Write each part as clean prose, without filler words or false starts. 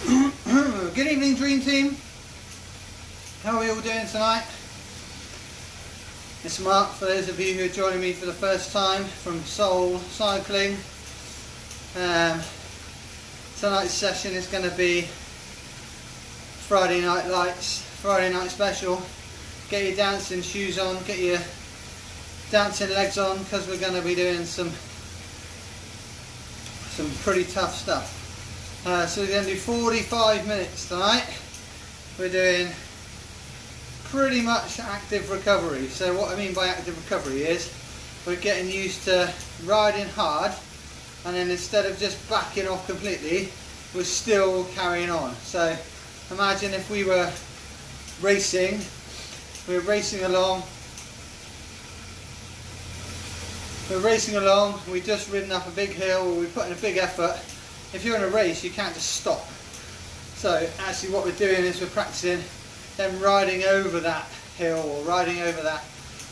Good evening, Dream Team. How are we all doing tonight? It's Mark, for those of you who are joining me for the first time from Seoul Cycling. Tonight's session is going to be Friday Night Lights, Friday night special. Get your dancing shoes on, get your dancing legs on, because we're going to be doing some pretty tough stuff. So we're going to do 45 minutes tonight. We're doing pretty much active recovery. So what I mean by active recovery is we're getting used to riding hard, and then instead of just backing off completely, we're still carrying on. So imagine if we were racing, we're racing along, we've just ridden up a big hill, or we put in a big effort. If you're in a race, you can't just stop. So actually what we're doing is we're practicing then riding over that hill, or riding over that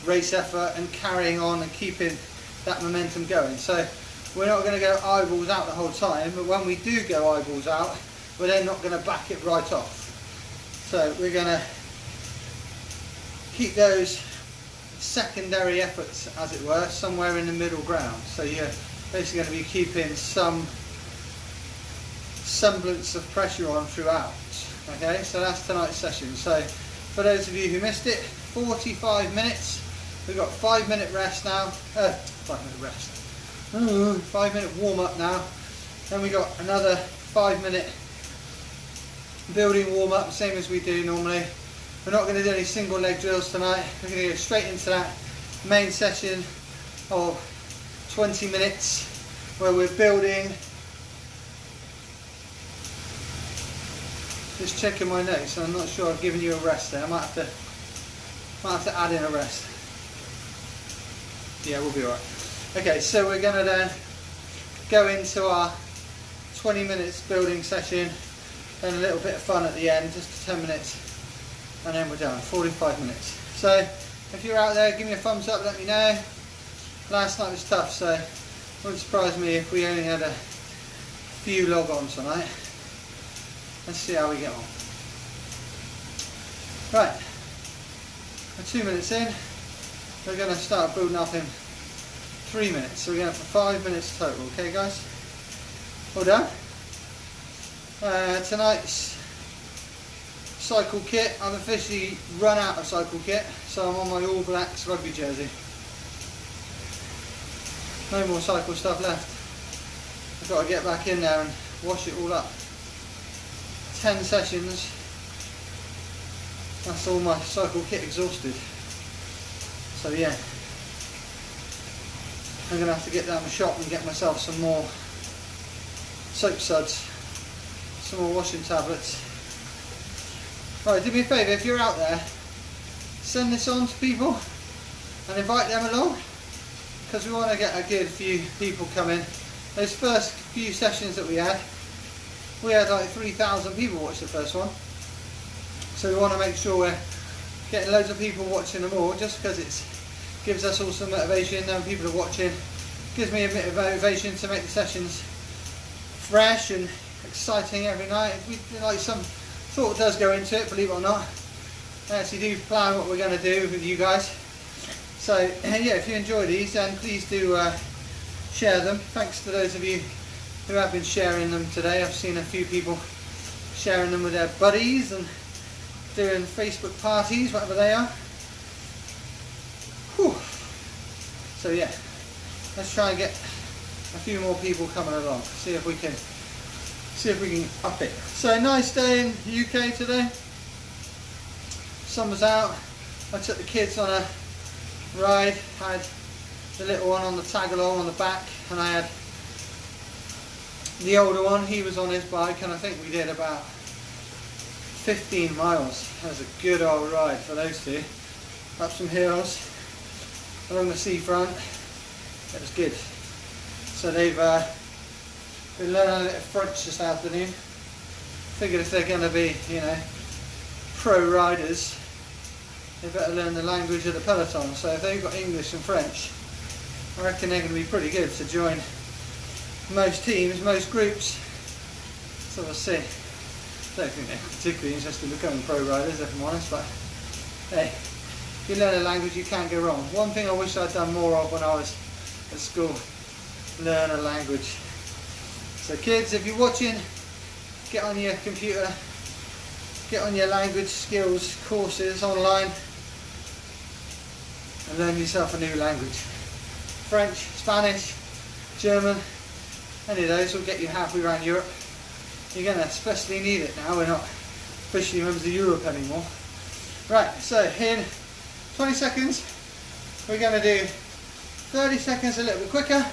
race effort, and carrying on and keeping that momentum going. So we're not going to go eyeballs out the whole time, but when we do go eyeballs out, we're then not going to back it right off. So we're going to keep those secondary efforts, as it were, somewhere in the middle ground. So you're basically going to be keeping some semblance of pressure on throughout. Okay, so that's tonight's session. So for those of you who missed it, 45 minutes. We've got 5-minute rest now. 5-minute rest. 5-minute warm up now. Then we got another 5-minute building warm up, same as we do normally. We're not going to do any single leg drills tonight. We're going to go straight into that main session of 20 minutes where we're building. Just checking my notes, I'm not sure I've given you a rest there. I might have to add in a rest. Yeah, we'll be alright. Okay, so we're going to then go into our 20 minutes building session, and a little bit of fun at the end, just 10 minutes, and then we're done. 45 minutes. So if you're out there, give me a thumbs up, let me know. Last night was tough, so it wouldn't surprise me if we only had a few log on tonight. Let's see how we get on. Right, we're 2 minutes in. We're going to start building up in 3 minutes. So we're going for 5 minutes total. Okay, guys? All done? Tonight's cycle kit. I've officially run out of cycle kit, so I'm on my All Blacks rugby jersey. No more cycle stuff left. I've got to get back in there and wash it all up. 10 sessions, that's all my cycle kit exhausted. So yeah, I'm going to have to get down the shop and get myself some more soap suds, some more washing tablets. Right, do me a favour, if you're out there, send this on to people and invite them along, because we want to get a good few people coming. Those first few sessions that we had like 3,000 people watch the first one, so we want to make sure we're getting loads of people watching them all, just because it gives us all some motivation. Then people are watching, gives me a bit of motivation to make the sessions fresh and exciting every night. Like, some thought does go into it, believe it or not. I actually do plan what we're going to do with you guys. So yeah, if you enjoy these, then please do share them. Thanks to those of you who have been sharing them today. I've seen a few people sharing them with their buddies and doing Facebook parties, whatever they are. Whew. So yeah, let's try and get a few more people coming along. See if we can up it. So nice day in the UK today. Summer's out. I took the kids on a ride. Had the little one on the tag along on the back, and I had the older one. He was on his bike, and I think we did about 15 miles. That was a good old ride for those two. Up some hills, along the seafront. It was good. So they've been learning a bit of French this afternoon. Figured if they're going to be, you know, pro riders, they better learn the language of the peloton. So if they've got English and French, I reckon they're going to be pretty good to join most teams, most groups. So we'll see. don't think they're particularly interested in becoming pro riders, if I'm honest, but hey, if you learn a language, you can't go wrong. One thing I wish I'd done more of when I was at school, learn a language. So kids, if you're watching, get on your computer, get on your language skills courses online and learn yourself a new language. French, Spanish, German, any of those will get you halfway around Europe. You're going to especially need it now, we're not officially members of Europe anymore. Right, so in 20 seconds we're going to do 30 seconds a little bit quicker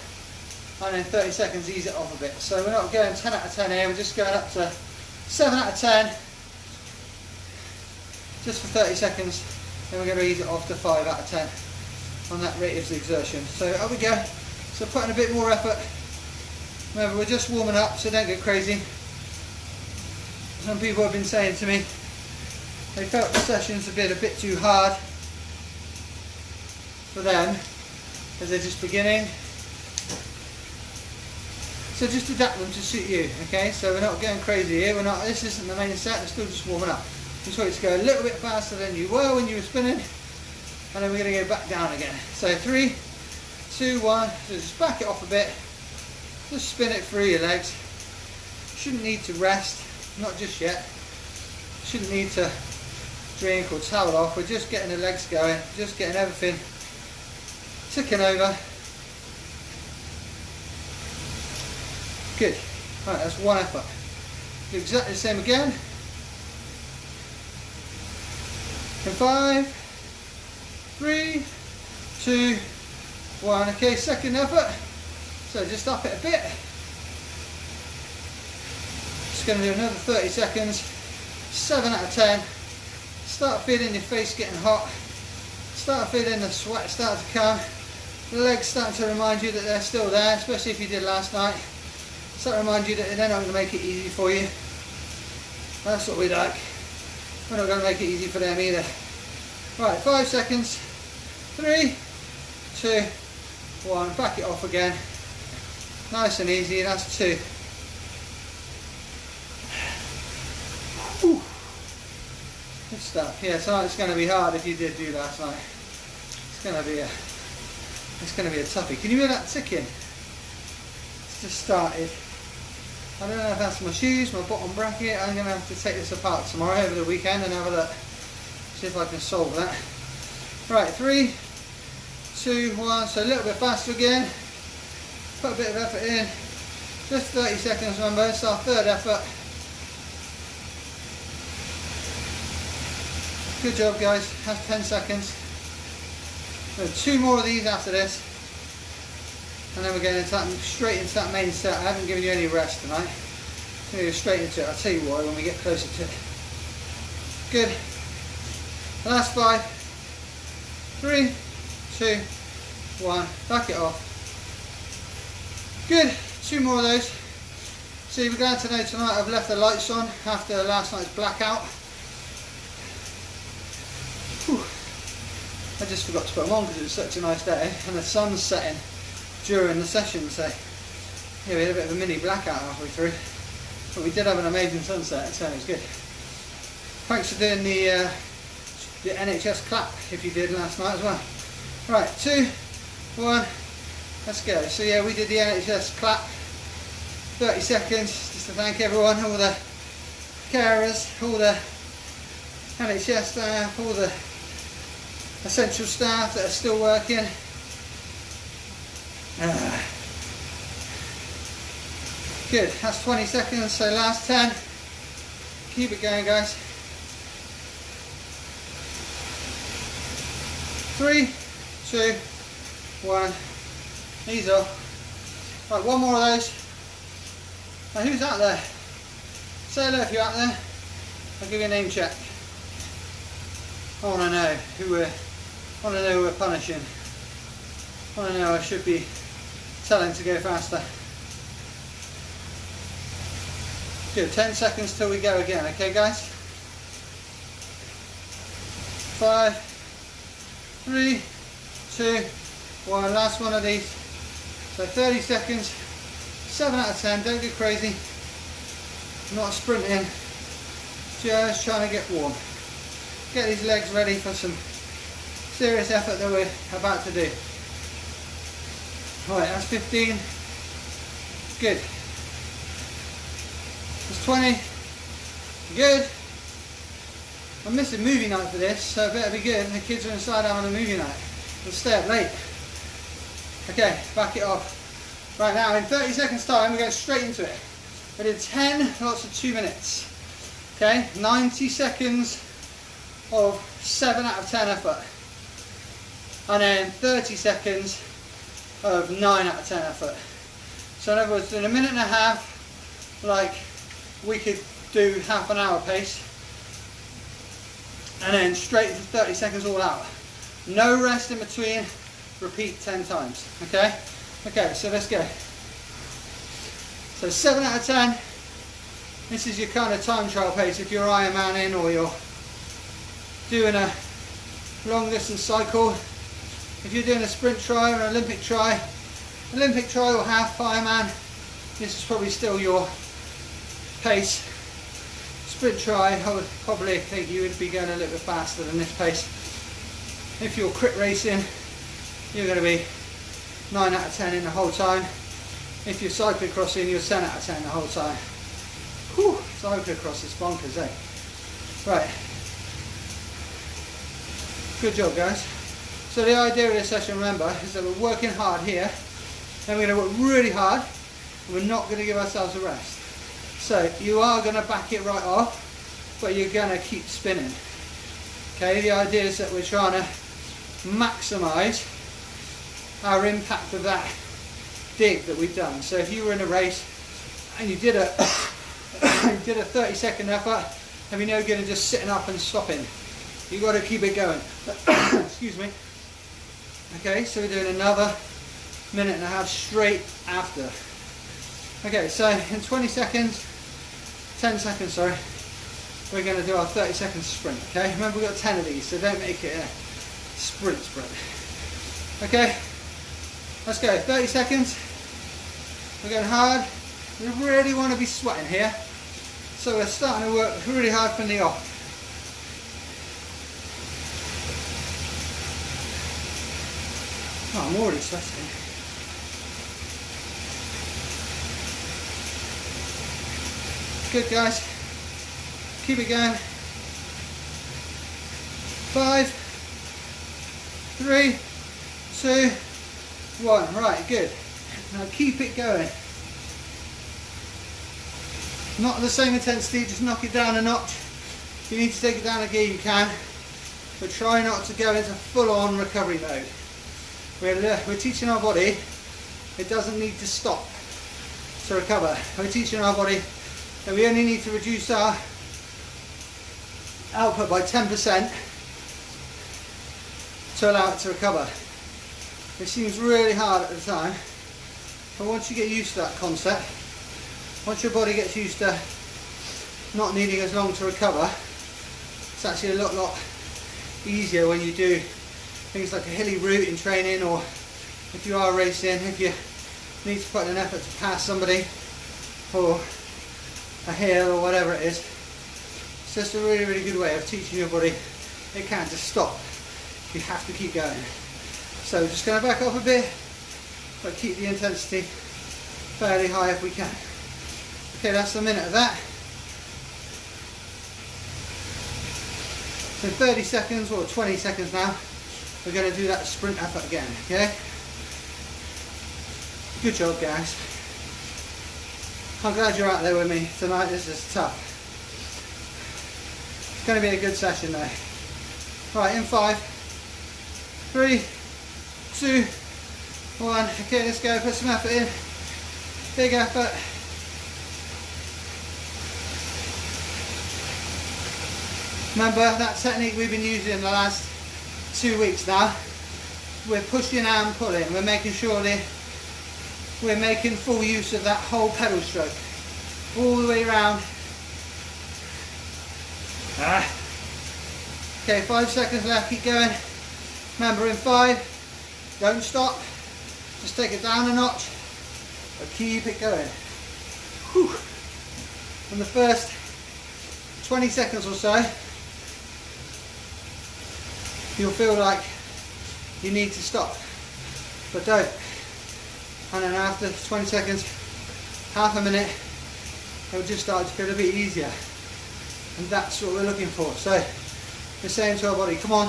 and then 30 seconds ease it off a bit. So we're not going 10 out of 10 here, we're just going up to 7 out of 10 just for 30 seconds, then we're going to ease it off to 5 out of 10 on that rate of exertion. So up we go. So putting a bit more effort. Remember, we're just warming up, so don't get crazy. Some people have been saying to me they felt the sessions have been a bit too hard for them as they're just beginning. So just adapt them to suit you, okay? So we're not going crazy here. We're not. This isn't the main set. We're still just warming up. Just want it to go a little bit faster than you were when you were spinning, and then we're going to go back down again. So 3, 2, 1. So just back it off a bit. Just spin it through your legs. Shouldn't need to rest, not just yet. Shouldn't need to drink or towel off. We're just getting the legs going, just getting everything ticking over. Good. Right, that's one effort. Do exactly the same again. In 5, 3, 2, 1. Okay, second effort. So just up it a bit. Just going to do another 30 seconds. 7 out of 10. Start feeling your face getting hot. Start feeling the sweat start to come. The legs starting to remind you that they're still there, especially if you did last night. Start to remind you that they're not going to make it easy for you. That's what we like. We're not going to make it easy for them either. Right, 5 seconds. 3, 2, 1. Back it off again. Nice and easy. That's 2. Whew. Good stuff. Yeah, tonight's going to be hard if you did do last night. It's going to be a toughie. Can you hear that ticking? It's just started. I don't know if that's my shoes, my bottom bracket. I'm going to have to take this apart tomorrow over the weekend and have a look. See if I can solve that. Right, 3, 2, 1. So a little bit faster again. Put a bit of effort in. Just 30 seconds, remember. It's our third effort. Good job, guys. That's 10 seconds. So 2 more of these after this. And then we're going straight into that main set. I haven't given you any rest tonight. I'm going to go straight into it. I'll tell you why when we get closer to it. Good. Last 5. 3, 2, 1. Back it off. Good. 2 more of those. So you're glad to know tonight I've left the lights on after last night's blackout. Whew. I just forgot to put them on because it was such a nice day and the sun's setting during the session, so yeah, we had a bit of a mini blackout halfway through, but we did have an amazing sunset, so it was good. Thanks for doing the NHS clap if you did last night as well. Right, 2, 1, let's go. So yeah, we did the NHS clap, 30 seconds, just to thank everyone, all the carers, all the NHS staff, all the essential staff that are still working. Good, that's 20 seconds, so last 10. Keep it going, guys. 3, 2, 1. Ease off. Right, 1 more of those. Now, who's out there? Say hello if you're out there. I'll give you a name check. I want to know who we're punishing. I want to know I should be telling to go faster. Good, 10 seconds till we go again, okay guys? 5, 3, 2, 1, last one of these. So 30 seconds, 7 out of 10, don't get crazy. I'm not sprinting, Just trying to get warm. Get these legs ready for some serious effort that we're about to do. Right, that's 15. Good. That's 20. Good. I'm missing movie night for this, so it better be good. The kids are inside having a movie night. We'll stay up late. Okay, back it off. Right, now in 30 seconds time, we're going straight into it. We did 10 lots of 2 minutes. Okay, 90 seconds of 7 out of 10 effort. And then 30 seconds of 9 out of 10 effort. So in other words, in a minute and a half, like we could do half an hour pace. And then straight to 30 seconds all out. No rest in between, repeat 10 times, okay? Okay, so let's go. So 7 out of 10, this is your kind of time trial pace if you're Ironman or you're doing a long distance cycle. If you're doing a sprint tri or an Olympic tri or half Ironman, this is probably still your pace. Sprint tri, I would probably think you would be going a little bit faster than this pace. If you're crit racing, you're going to be 9 out of 10 in the whole time. If you're cyclocrossing, you're 10 out of 10 the whole time. Whew, cyclocross is bonkers, eh? Right. Good job, guys. So the idea of this session, remember, is that we're working hard here, and we're going to work really hard, and we're not going to give ourselves a rest. So you are going to back it right off, but you're going to keep spinning. Okay, the idea is that we're trying to maximise our impact of that dig that we've done. So if you were in a race and you did a 30-second effort, it'd be no good in just sitting up and stopping. You've got to keep it going. Excuse me. Okay, so we're doing another minute and a half straight after. Okay, so in 20 seconds, 10 seconds, sorry, we're going to do our 30-second sprint. Okay, remember we've got 10 of these, so don't make it a sprint. Okay, let's go. 30 seconds. We're going hard. We really want to be sweating here, so we're starting to work really hard from the off. Oh, I'm already sweating. Good, guys. Keep it going. 5, 3, 2, 1. Right, good. Now keep it going. Not the same intensity, just knock it down a notch. If you need to take it down a gear, you can. But try not to go into full-on recovery mode. We're teaching our body it doesn't need to stop to recover. We're teaching our body that we only need to reduce our output by 10% to allow it to recover. It seems really hard at the time, but once you get used to that concept, once your body gets used to not needing as long to recover, it's actually a lot easier when you do things like a hilly route in training, or if you are racing, if you need to put in an effort to pass somebody or a hill or whatever it is. It's just a really good way of teaching your body it can't just stop. You have to keep going. So just going to back off a bit, but keep the intensity fairly high if we can. Okay, that's a minute of that. So 30 seconds or 20 seconds now, we're going to do that sprint effort again, okay? Good job, guys. I'm glad you're out there with me tonight. This is tough. It's going to be a good session though. Right, in 5, 3, 2, 1. Okay, let's go. Put some effort in. Big effort. Remember that technique we've been using the last 2 weeks now. We're pushing and pulling. We're making sure that we're making full use of that whole pedal stroke all the way around. Okay, 5 seconds left. Keep going. Remember, in 5, don't stop. Just take it down a notch, but keep it going. Whew. On the first 20 seconds or so, you'll feel like you need to stop, but don't. And then after 20 seconds, half a minute, it'll just start to feel a bit easier. And that's what we're looking for. So we're saying to our body, come on,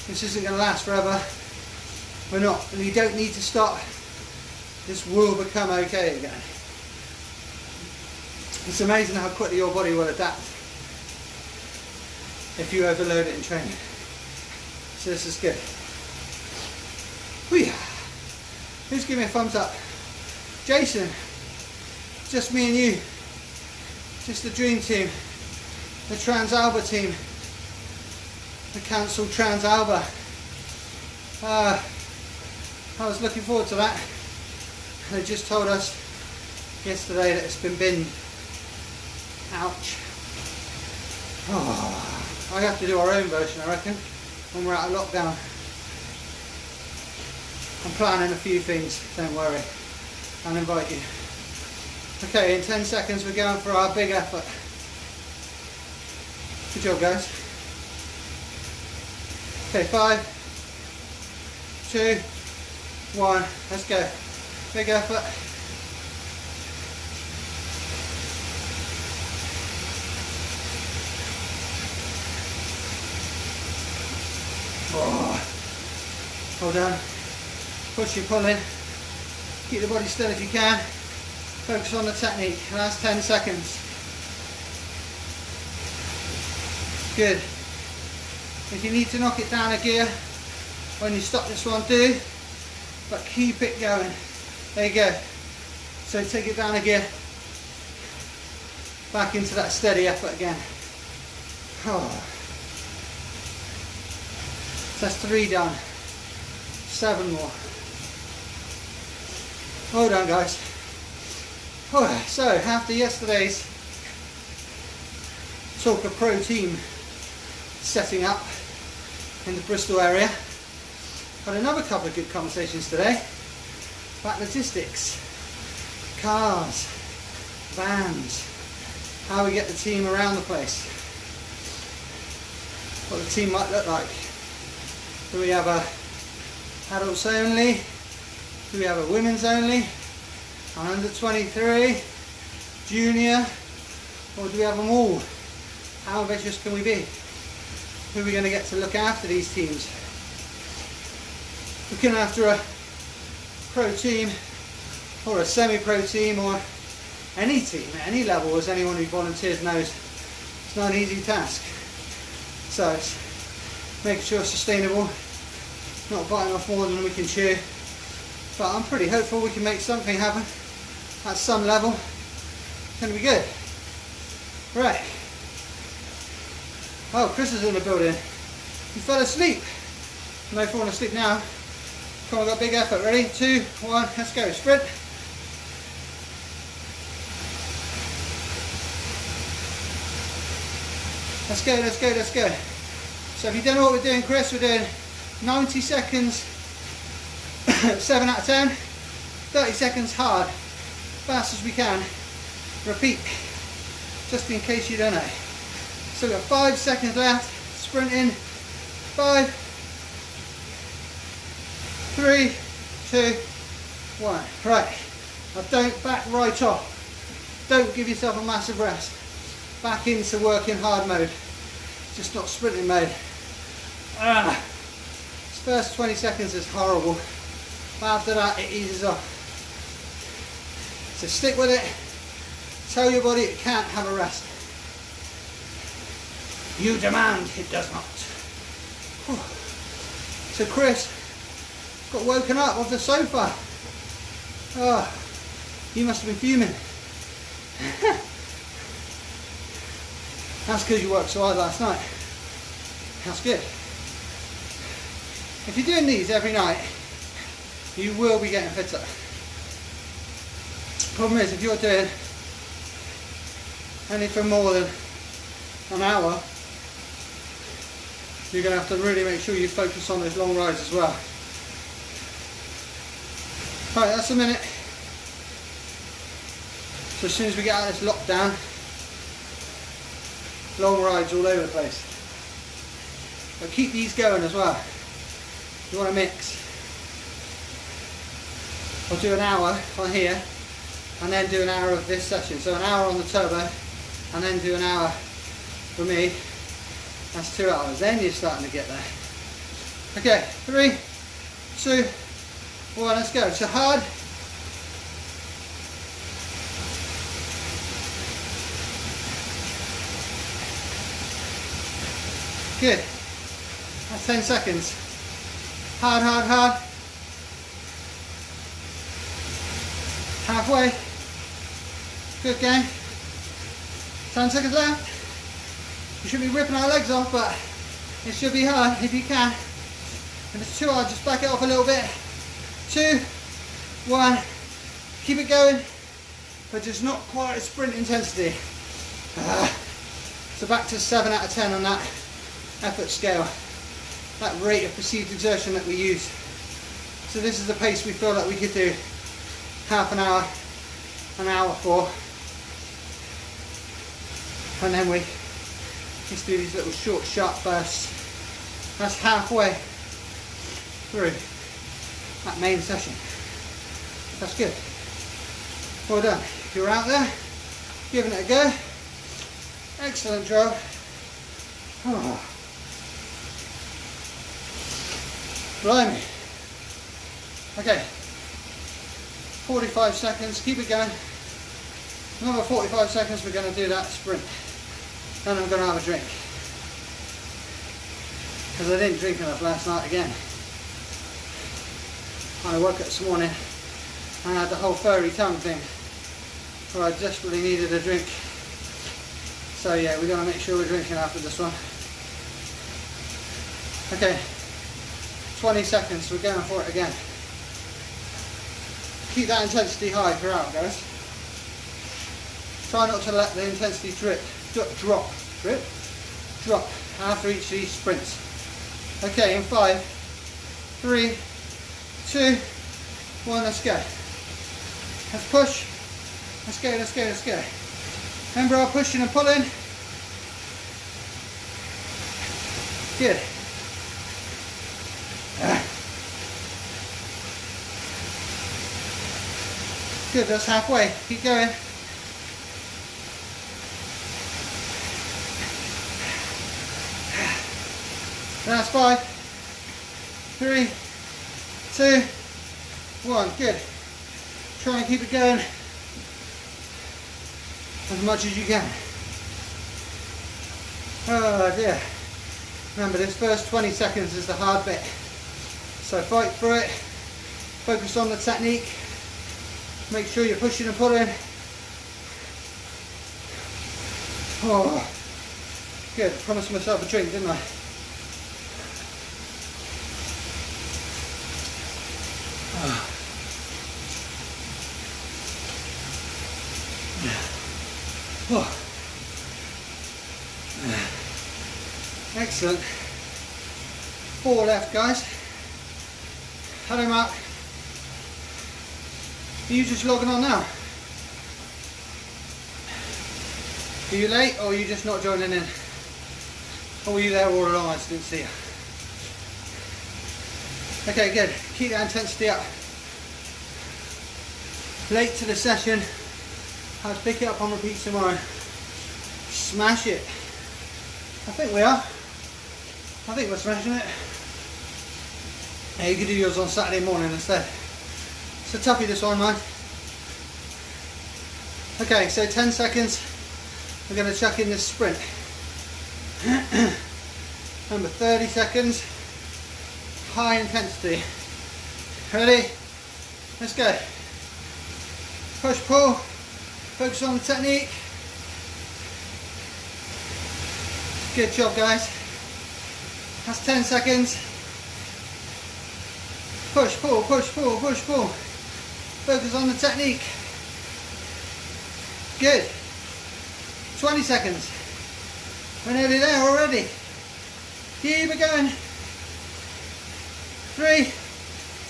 this isn't going to last forever. We're not, and you don't need to stop. This will become okay again. It's amazing how quickly your body will adapt if you overload it in training. So this is good. Who's giving me a thumbs up? Jason, just me and you. Just the dream team. The Trans Alba team. The cancelled Trans Alba. I was looking forward to that. They just told us yesterday that it's been binned. Ouch. Oh, I have to do our own version, I reckon, when we're out of lockdown. I'm planning a few things, don't worry. I'll invite you. Okay, in 10 seconds we're going for our big effort. Good job, guys. Okay, 5, 2, 1, let's go. Big effort. Oh. Hold on. Pushing, pulling. Keep the body still if you can. Focus on the technique. Last 10 seconds. Good. If you need to knock it down a gear when you stop this one, do. But keep it going. There you go. So take it down a gear. Back into that steady effort again. Oh. So that's 3 done. 7 more. Hold on, guys. Oh, so after yesterday's talk of pro team setting up in the Bristol area, had another couple of good conversations today about logistics, cars, vans, how we get the team around the place, what the team might look like. Do we have a adults only? Do we have a women's only? An under 23? Junior? Or do we have them all? How ambitious can we be? Who are we going to get to look after these teams? Looking after a pro team or a semi-pro team or any team at any level, as anyone who volunteers knows, it's not an easy task. So it's making sure it's sustainable, not biting off more than we can chew. But I'm pretty hopeful we can make something happen at some level. It's going to be good. Right. Oh, Chris is in the building. You fell asleep. No falling asleep now. Come on, got big effort. Ready? 2, 1, let's go. Sprint. Let's go, let's go, let's go. So if you don't know what we're doing, Chris, we're doing 90 seconds, 7 out of 10, 30 seconds hard, fast as we can. Repeat, just in case you don't know. So we've got 5 seconds left, sprinting. 5, 3, 2, 1. Right, now don't back right off. Don't give yourself a massive rest. Back into working hard mode, just not sprinting mode. This first 20 seconds is horrible, but after that it eases off. So stick with it. Tell your body it can't have a rest. You demand it does not. So Chris got woken up off the sofa. Oh, you must have been fuming. That's because you worked so hard last night. That's good. If you're doing these every night, you will be getting fitter. Problem is, if you're doing anything more than an hour, you're going to have to really make sure you focus on those long rides as well. Alright, that's a minute. So as soon as we get out of this lockdown, long rides all over the place. But keep these going as well. You want to mix. I'll do an hour on here and then do an hour of this session. So an hour on the turbo and then do an hour for me. That's 2 hours. Then you're starting to get there. Okay, 3, 2, 1, let's go. So hard. Good. That's 10 seconds. Hard, hard, hard. Halfway. Good gang. 10 seconds left. You should be ripping our legs off, but it should be hard if you can. If it's too hard, just back it off a little bit. 2, 1. Keep it going, but just not quite a sprint intensity. So back to 7 out of 10 on that effort scale. That rate of perceived exertion that we use. So this is the pace we feel like we could do half an hour for. And then we just do these little short, sharp bursts. That's halfway through that main session. That's good. Well done. If you're out there, giving it a go. Excellent job. Oh. Blimey. Okay. 45 seconds. Keep it going. Another 45 seconds. We're going to do that sprint. Then I'm going to have a drink. Because I didn't drink enough last night again. I woke up this morning and I had the whole furry tongue thing where I desperately needed a drink. So yeah, we're going to make sure we're drinking after this one. Okay, 20 seconds, we're going for it again. Keep that intensity high throughout, guys. Try not to let the intensity drop after each of these sprints. Okay, in 5, 3, 2, 1, let's go. Let's push. Let's go, let's go, let's go. Remember our pushing and pulling. Good. Good, that's halfway. Keep going. That's 5, 3, 2, 1. Good. Try and keep it going as much as you can. Oh dear. Remember, this first 20 seconds is the hard bit. So fight through it. Focus on the technique. Make sure you're pushing and pulling. Oh, good. Promised myself a drink, didn't I? Oh. Excellent. 4 left, guys. Hello, Mark. Are you just logging on now? Are you late or are you just not joining in? Or were you there all along? I just didn't see you. Okay, good. Keep that intensity up. Late to the session. I'll pick it up on repeat tomorrow. Smash it. I think we are. I think we're smashing it. Yeah, you could do yours on Saturday morning instead. It's a toughie, this one, man. Okay, so 10 seconds. We're going to chuck in this sprint. Remember, 30 seconds. High intensity. Ready? Let's go. Push, pull. Focus on the technique. Good job, guys. That's 10 seconds. Push, pull, push, pull, push, pull. Focus on the technique. Good. 20 seconds. We're nearly there already. Keep it going. 3,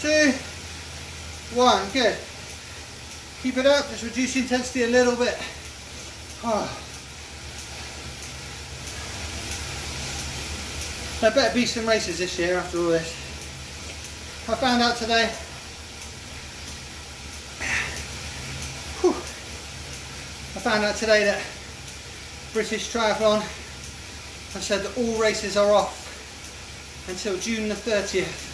2, 1. Good. Keep it up. Just reduce the intensity a little bit. Oh. There better be some races this year after all this. I found out today, that British Triathlon have said that all races are off until June the 30th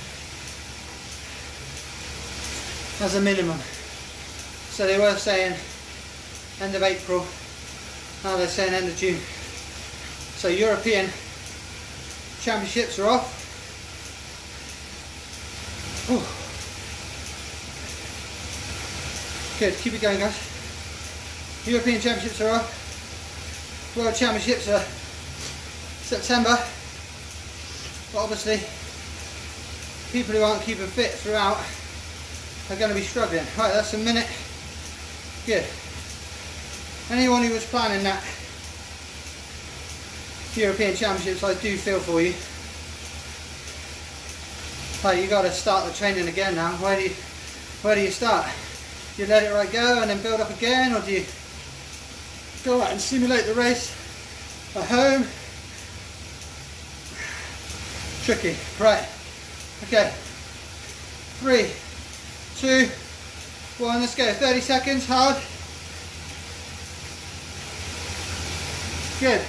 as a minimum. So they were saying end of April, now they're saying end of June. So European Championships are off. Ooh. Good, keep it going guys. European Championships are off. World Championships are September. But obviously, people who aren't keeping fit throughout are going to be struggling. Right, that's a minute. Good. Anyone who was planning that European Championships, I do feel for you. Right, you got to start the training again now. Where do you start? Do you let it right go and then build up again, or do you go out and simulate the race at home? Tricky. Right. Okay. 3, 2, 1. Let's go. 30 seconds. Hard. Good.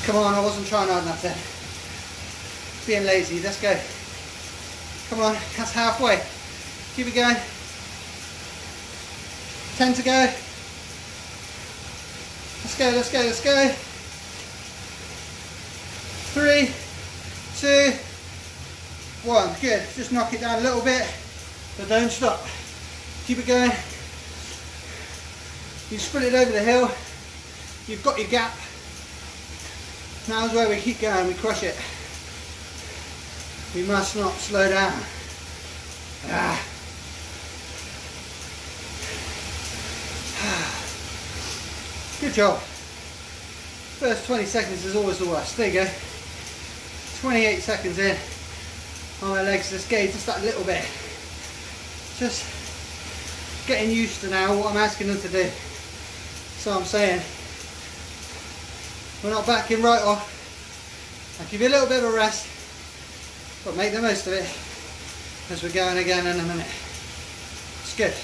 Come on, I wasn't trying hard enough there. Being lazy. Let's go. Come on, that's halfway. Keep it going. 10 to go. Let's go, let's go, let's go. 3, 2, 1. Good. Just knock it down a little bit, but don't stop. Keep it going. You sprint it over the hill. You've got your gap. Now's where we keep going, we crush it. We must not slow down. Good job. First 20 seconds is always the worst. There you go. 28 seconds in. On my legs, let's gauge just that little bit. Just getting used to now what I'm asking them to do. So I'm saying, we're not backing right off. I'll give you a little bit of a rest, but make the most of it as we're going again in a minute. It's good.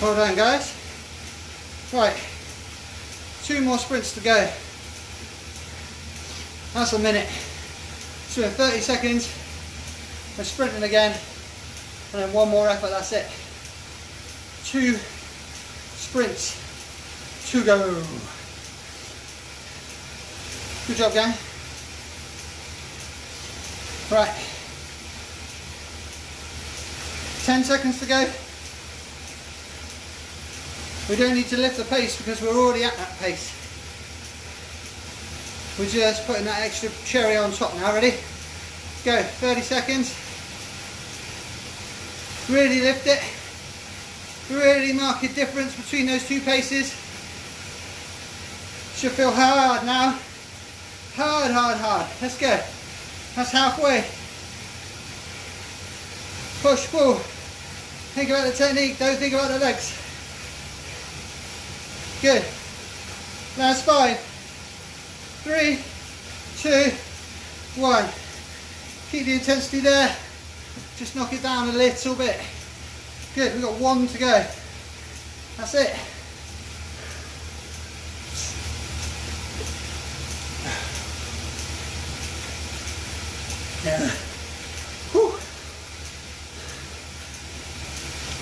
Well done guys. Right, 2 more sprints to go. That's a minute. So in 30 seconds, we're sprinting again, and then 1 more effort, that's it. 2 sprints to go. Good job, gang. Right. 10 seconds to go. We don't need to lift the pace because we're already at that pace. We're just putting that extra cherry on top now. Ready? Go. 30 seconds. Really lift it. Really mark a difference between those 2 paces. Should feel hard now. Hard, hard, hard. Let's go. That's halfway. Push, pull. Think about the technique, don't think about the legs. Good. Last 5, 3, 2, 1. Keep the intensity there. Just knock it down a little bit. Good, we've got 1 to go. That's it. Yeah. Whew.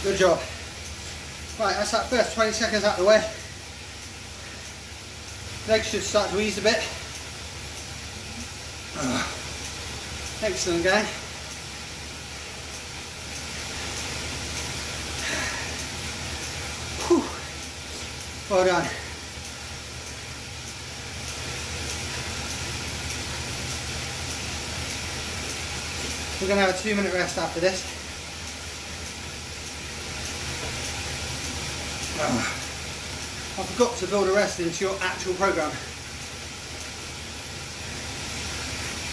Good job. Right, that's that first 20 seconds out of the way. Legs should start to ease a bit. Excellent, gang. Whew. Well done. We're going to have a 2-minute rest after this. I forgot to build a rest into your actual program.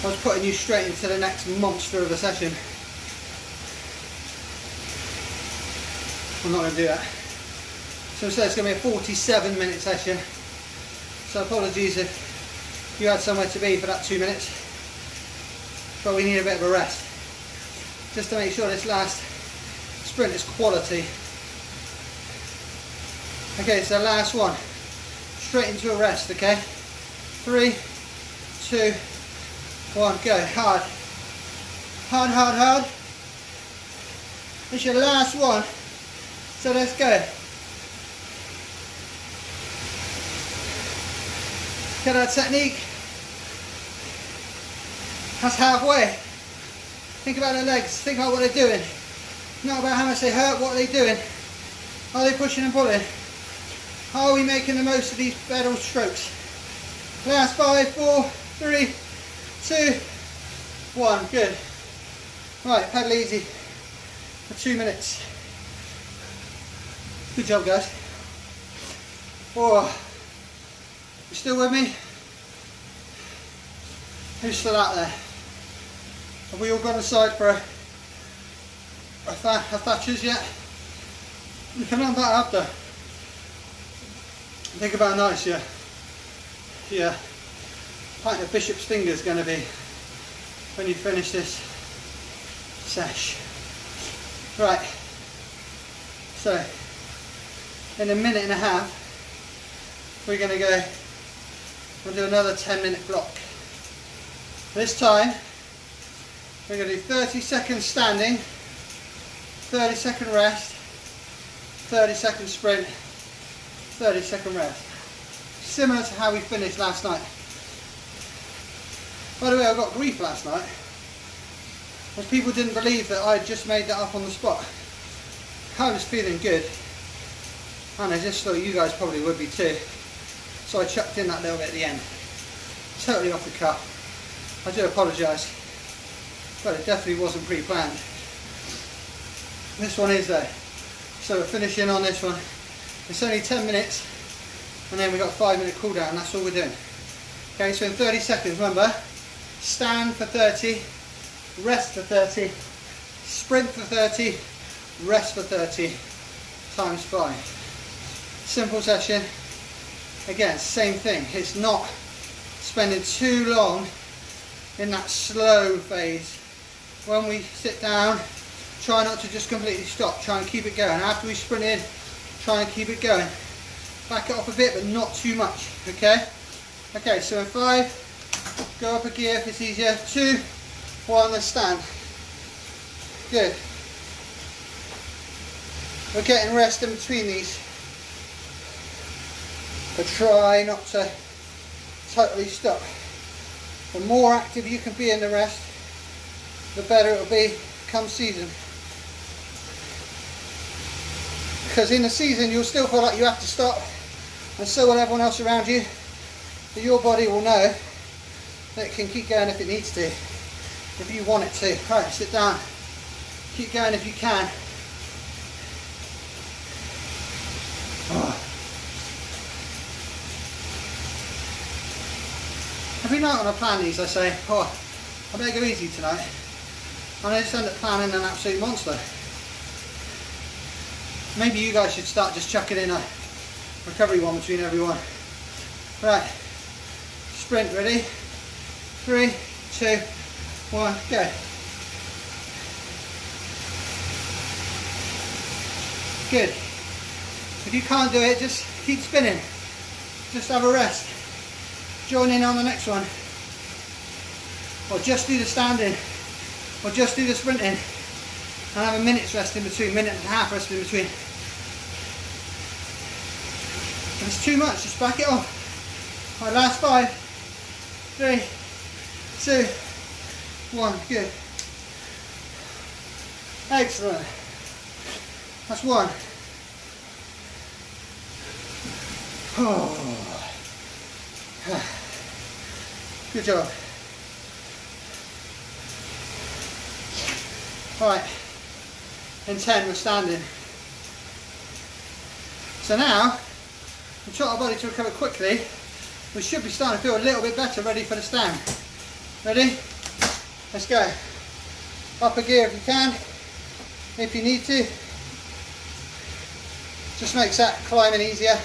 I was putting you straight into the next monster of a session. I'm not going to do that. So instead it's going to be a 47-minute session. So apologies if you had somewhere to be for that 2 minutes. But we need a bit of a rest. Just to make sure this last sprint is quality. Okay, so last one. Straight into a rest, okay? 3, 2, 1, go. Hard. Hard, hard, hard. It's your last one. So let's go. Get our technique. That's halfway. Think about their legs. Think about what they're doing. Not about how much they hurt, what are they doing? Are they pushing and pulling? Are we making the most of these pedal strokes? Last 5, 4, 3, 2, 1. Good. Right, pedal easy for 2 minutes. Good job, guys. Oh, you still with me? Who's still out there? Have we all gone aside for a Thatcher's yet? You can have that after. Think about how nice your pint of Bishop's Finger is going to be when you finish this sesh. Right, so in a minute and a half we're going to go and do another 10-minute block. This time we're going to do 30 seconds standing, 30 second rest, 30 second sprint, 30 second rest. Similar to how we finished last night. By the way, I got grief last night because people didn't believe that I just made that up on the spot. I was feeling good and I just thought you guys probably would be too. So I chucked in that little bit at the end. Totally off the cuff. I do apologise, but it definitely wasn't pre-planned. This one is though. So we're finishing on this one. It's only 10 minutes and then we've got a 5-minute cool down. That's all we're doing. Okay, so in 30 seconds, remember, stand for 30, rest for 30, sprint for 30, rest for 30, times 5. Simple session. Again, same thing. It's not spending too long in that slow phase. When we sit down, try not to just completely stop. Try and keep it going. After we sprint in, try and keep it going. Back it off a bit, but not too much. Okay? Okay, so in 5, go up a gear if it's easier. 2, 1, let's stand. Good. We're getting rest in between these. But try not to totally stop. The more active you can be in the rest, the better it'll be come season. Because in the season you'll still feel like you have to stop, and so will everyone else around you. But your body will know that it can keep going if it needs to, if you want it to. Right, sit down. Keep going if you can. Oh. Every night when I plan these I say, oh, I better go easy tonight. And I just end up planning an absolute monster. Maybe you guys should start just chucking in a recovery one between everyone. Right, sprint, ready? 3, 2, 1, go. Good. If you can't do it, just keep spinning. Just have a rest. Join in on the next one. Or just do the standing. Or just do the sprinting. And have a minute's rest in between, minute and a half rest in between. If it's too much, just back it off. Right, last 5, 3, 2, 1, good. Excellent. That's 1. Oh. Good job. Right, in 10 we're standing. So now, we try our body to recover quickly. We should be starting to feel a little bit better, ready for the stand. Ready? Let's go. Up a gear if you can, if you need to. Just makes that climbing easier.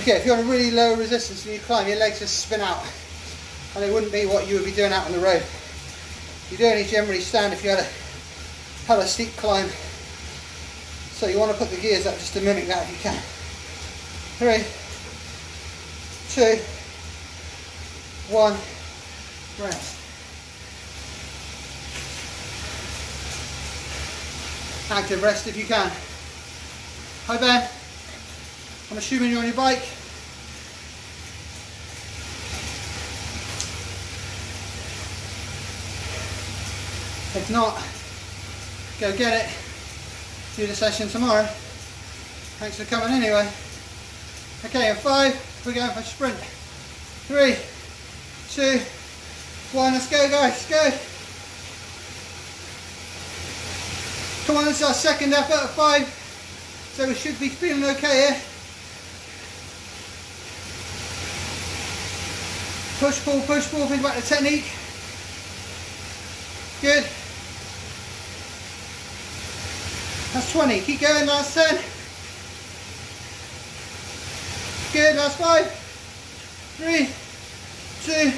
Okay, if you're on a really low resistance and you climb, your legs just spin out, and it wouldn't be what you would be doing out on the road. You'd only generally stand if you had a steep climb. So you want to put the gears up just to mimic that if you can. 3, 2, 1, rest. Active rest if you can. Hi Ben, I'm assuming you're on your bike. If not, go get it. Do the session tomorrow. Thanks for coming anyway. Okay, in 5, we're going for a sprint. 3, 2, 1, let's go guys, go. Come on, this is our second effort of 5, so we should be feeling okay here. Push, pull, think about the technique. Good. That's 20, keep going, last 10. Good, last 5. 3, 2,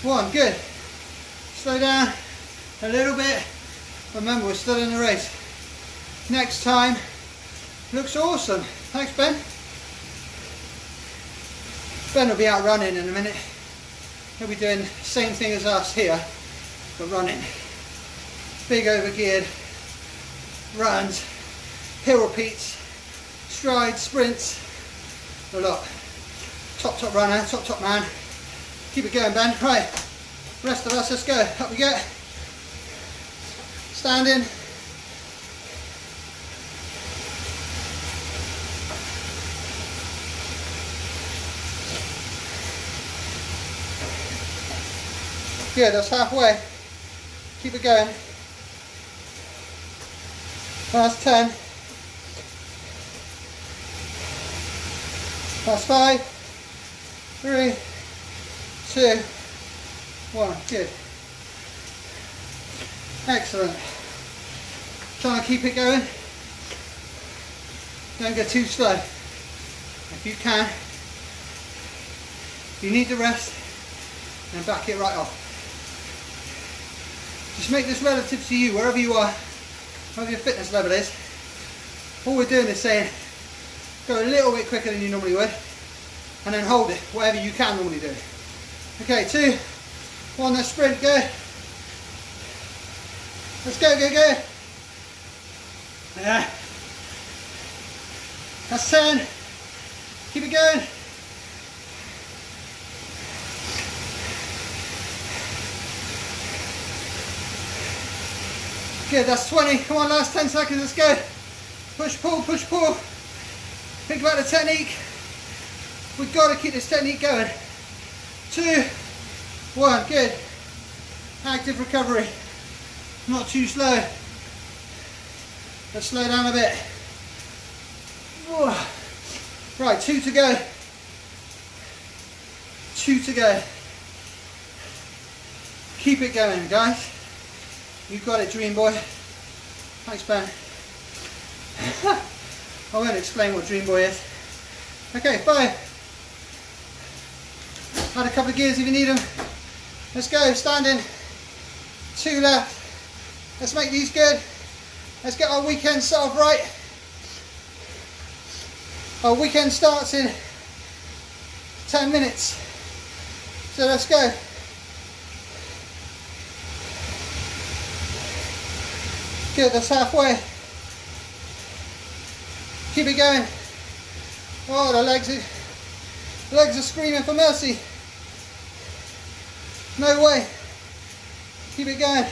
1, good. Slow down a little bit. Remember, we're still in the race. Next time looks awesome. Thanks, Ben. Ben will be out running in a minute. He'll be doing the same thing as us here, but running. Big overgeared runs, hill repeats, strides, sprints, a lot. Top runner, top man. Keep it going, Ben. Right, rest of us, let's go. Up we go. Standing. Good, that's halfway. Keep it going. Last 10. Last 5. 3, 2, 1. Good. Excellent. Try and keep it going. Don't go too slow. If you can, if you need the rest, then back it right off. Just make this relative to you, wherever you are, whatever your fitness level is. All we're doing is saying, go a little bit quicker than you normally would, and then hold it, whatever you can normally do. Okay, 2, 1, let's sprint, go. Let's go, go, go. Yeah. That's 10. Keep it going. Good, that's 20. Come on, last 10 seconds, let's go. Push, pull, push, pull. Think about the technique. We've got to keep this technique going. 2, 1, good. Active recovery. Not too slow. Let's slow down a bit. Right, 2 to go. 2 to go. Keep it going, guys. You've got it, Dream Boy. Thanks, Ben. I won't explain what Dream Boy is. Okay, 5. Add a couple of gears if you need them. Let's go, standing. 2 left. Let's make these good. Let's get our weekend set off right. Our weekend starts in 10 minutes. So let's go. Good, that's halfway. Keep it going. Oh, the legs are screaming for mercy. No way. Keep it going.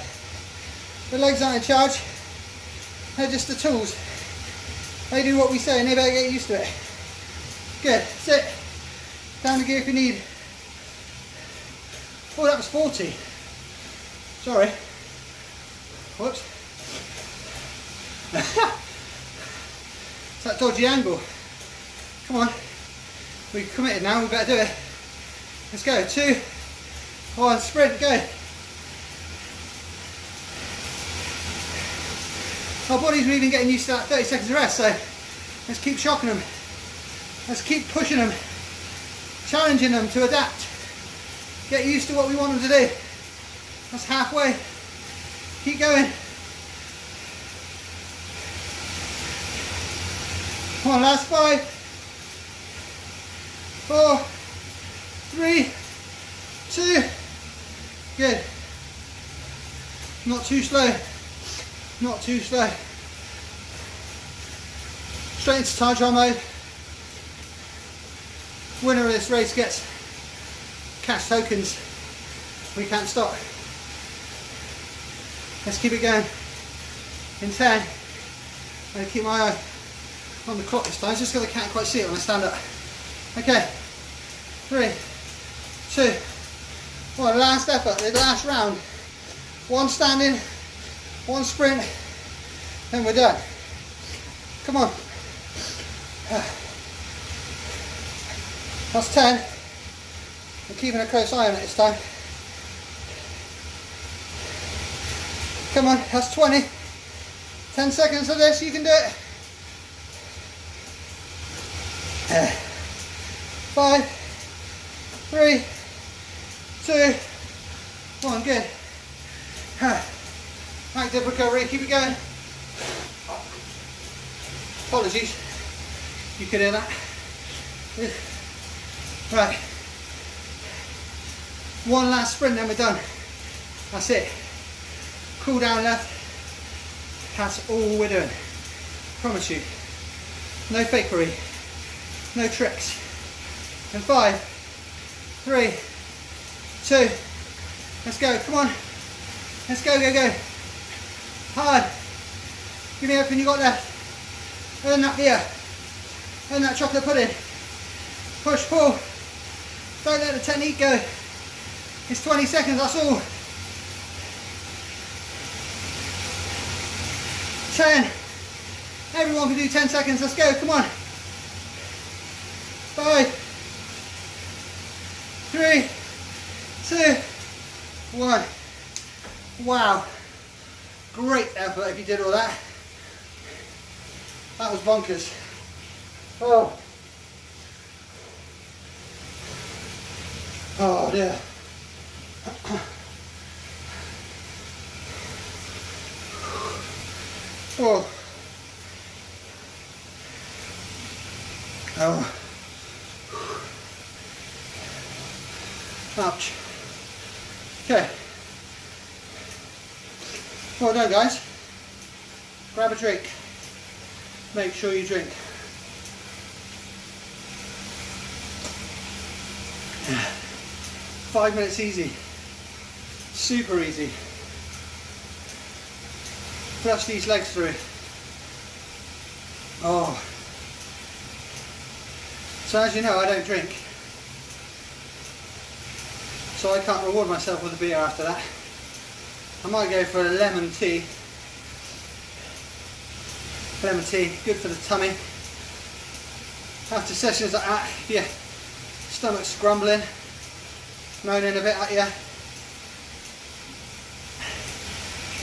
The legs aren't in charge. They're just the tools. They do what we say and they better get used to it. Good, sit. Down the gear if you need. Oh, that was 40. Sorry. Whoops. It's that dodgy angle. Come on. We've committed now, we better do it. Let's go. 2, 1, sprint, go. Our bodies are even getting used to that 30 seconds of rest, so let's keep shocking them. Let's keep pushing them, challenging them to adapt. Get used to what we want them to do. That's halfway. Keep going. Come on, last 5, 4, 3, 2. Good. Not too slow. Not too slow. Straight into time trial mode. Winner of this race gets cash tokens. We can't stop. Let's keep it going. In 10. I'm going to keep my eye on the clock this time, just because I can't quite see it when I stand up. Okay. 3, 2, 1. Last effort, the last round. 1 standing, 1 sprint, then we're done. Come on. That's 10. I'm keeping a close eye on it this time. Come on, that's 20. 10 seconds of this, you can do it. 5, 3, 2, 1, good. Active recovery, keep it going. Apologies, you could hear that. Right, 1 last sprint, then we're done. That's it. Cool down left. That's all we're doing. Promise you. No fakery. No tricks. And 5, 3, 2. Let's go. Come on. Let's go, go, go. Hard. Give me everything you got left. Earn that beer. Earn that chocolate pudding. Push, pull. Don't let the technique go. It's 20 seconds, that's all. 10. Everyone can do 10 seconds. Let's go. Come on. 5, 3, 2, 1. Wow. Great effort if you did all that. That was bonkers. Oh. Oh dear. Oh. Oh. Ouch. Okay. Well done, guys. Grab a drink. Make sure you drink. Yeah. 5 minutes easy. Super easy. Flush these legs through. Oh. So as you know, I don't drink. So I can't reward myself with a beer after that. I might go for a lemon tea. Lemon tea, good for the tummy. After sessions like that, if your stomach's grumbling, moaning a bit at you,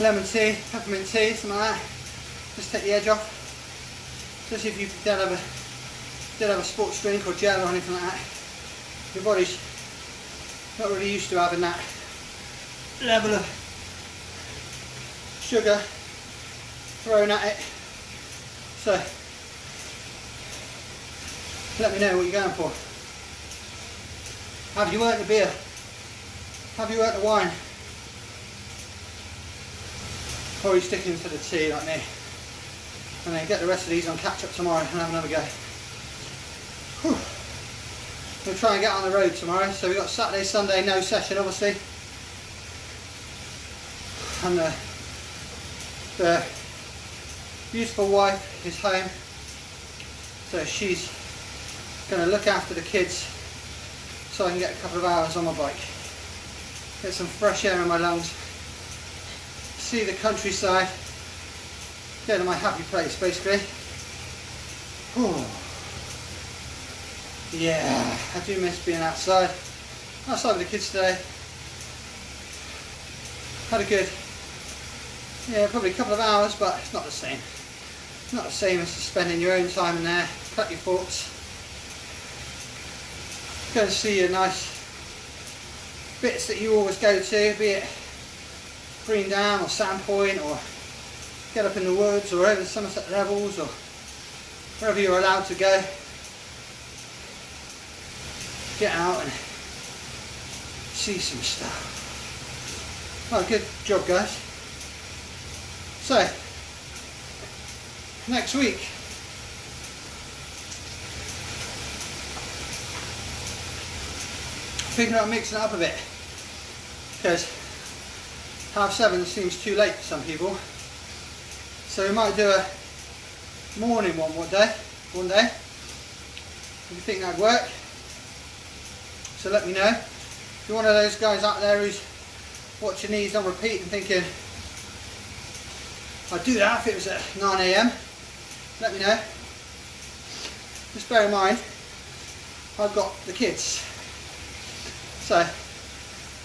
lemon tea, peppermint tea, something like that, just take the edge off. Especially if you don't have a sports drink or gel or anything like that. Your body's not really used to having that level of sugar thrown at it. So let me know what you're going for. Have you earned the beer? Have you earned the wine? Or are you sticking to the tea like me? And then get the rest of these on catch up tomorrow and have another go. Whew. We'll try and get on the road tomorrow. So we've got Saturday, Sunday, no session obviously. And the beautiful wife is home. So she's going to look after the kids so I can get a couple of hours on my bike. Get some fresh air in my lungs. See the countryside. Get to my happy place basically. Ooh. Yeah, I do miss being outside. Outside with the kids today. Had a good Yeah, probably a couple of hours, but it's not the same. It's not the same as spending your own time in there, cut your thoughts, go and see your nice bits that you always go to, be it Green Dam or Sandpoint, or get up in the woods or over the Somerset Levels or wherever you're allowed to go. Get out and see some stuff. Oh, good job, guys. So, next week, thinking about mixing it up a bit, because 7:30 seems too late for some people. So we might do a morning one day. If you think that'd work, so let me know. If you're one of those guys out there who's watching these on repeat and thinking, I'd do that if it was at 9 AM, let me know. Just bear in mind, I've got the kids. So,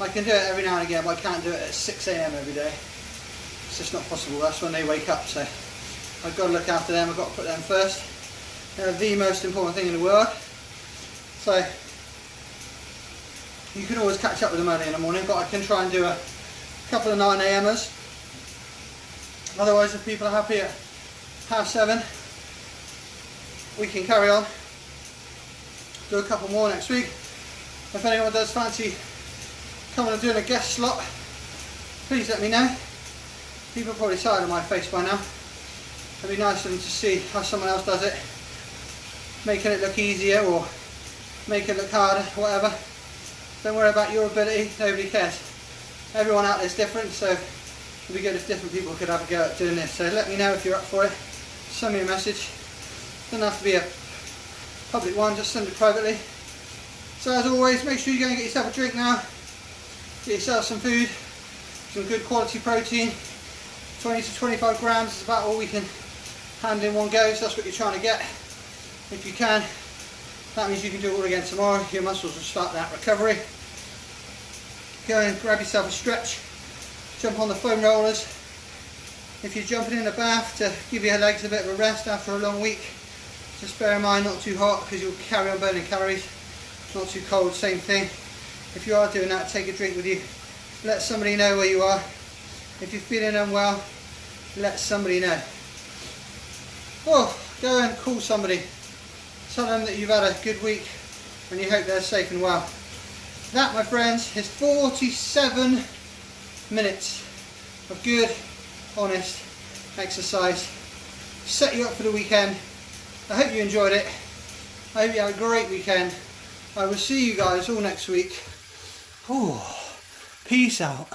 I can do it every now and again, but I can't do it at 6 AM every day. It's just not possible. That's when they wake up, so I've got to look after them. I've got to put them first. They're the most important thing in the world. So you can always catch up with them early in the morning, but I can try and do a couple of 9 AMers. Otherwise, if people are happy at 7:30, we can carry on. Do a couple more next week. If anyone does fancy coming and doing a guest slot, please let me know. People are probably tired of my face by now. It'd be nice for them to see how someone else does it, making it look easier or make it look harder, whatever. Don't worry about your ability, nobody cares. Everyone out there is different, so it'd be good if different people could have a go at doing this. So let me know if you're up for it. Send me a message. Doesn't have to be a public one, just send it privately. So as always, make sure you go and get yourself a drink now. Get yourself some food, some good quality protein. 20 to 25 grams is about all we can handle in one go, so that's what you're trying to get. If you can, that means you can do it all again tomorrow. Your muscles will start that recovery. Go and grab yourself a stretch, jump on the foam rollers. If you're jumping in the bath to give your legs a bit of a rest after a long week, just bear in mind, not too hot because you'll carry on burning calories. Not too cold, same thing. If you are doing that, take a drink with you. Let somebody know where you are. If you're feeling unwell, let somebody know. Oh, go and call somebody. Tell them that you've had a good week and you hope they're safe and well. That, my friends, is 47 minutes of good, honest exercise. Set you up for the weekend. I hope you enjoyed it. I hope you have a great weekend. I will see you guys all next week. Oh, peace out.